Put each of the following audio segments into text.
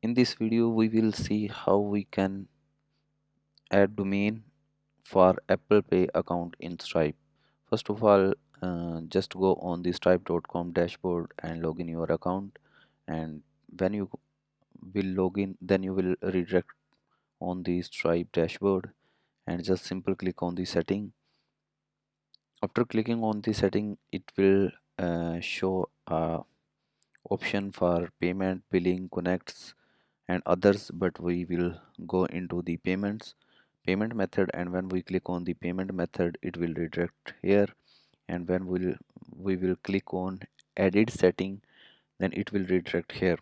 In this video, we will see how we can add domain for Apple Pay account in Stripe. First of all, just go on the stripe.com dashboard and log in your account. And when you will log in, then you will redirect on the Stripe dashboard and just simple click on the setting. After clicking on the setting, it will show a option for payment, billing, connects and others, but we will go into the payment method, and when we click on the payment method it will redirect here, and when we will click on edit setting, then it will redirect here.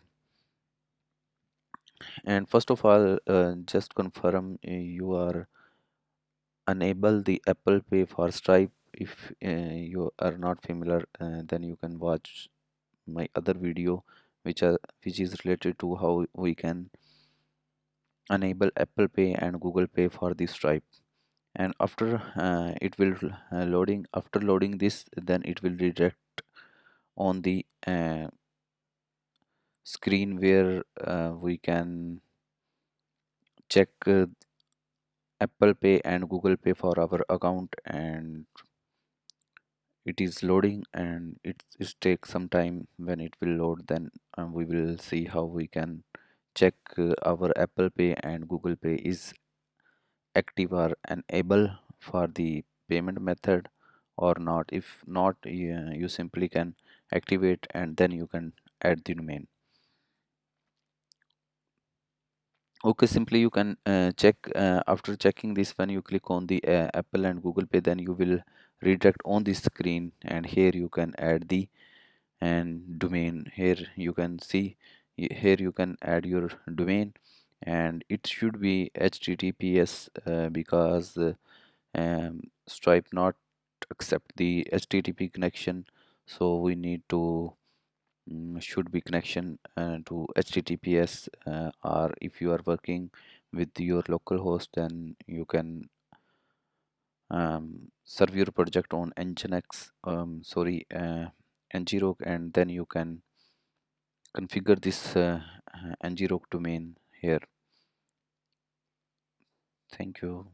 And first of all, just confirm you are enable the Apple Pay for Stripe. If you are not familiar, then you can watch my other video which is related to how we can enable Apple Pay and Google Pay for the Stripe. And after it will loading, after loading this, then it will redirect on the screen where we can check Apple Pay and Google Pay for our account, and it is loading, and it takes some time. When it will load, then we will see how we can check our Apple Pay and Google Pay is active or enable for the payment method or not. If not, you simply can activate and then you can add the domain. Okay, simply you can check. After checking this, when you click on the Apple and Google Pay, then you will redirect on the screen, and here you can add the and domain. Here you can see, here you can add your domain, and it should be https because Stripe not accept the http connection, so we need to should be connection to https, or if you are working with your local host, then you can serve your project on nginx, ngrok, and then you can configure this ngrok domain here. Thank you.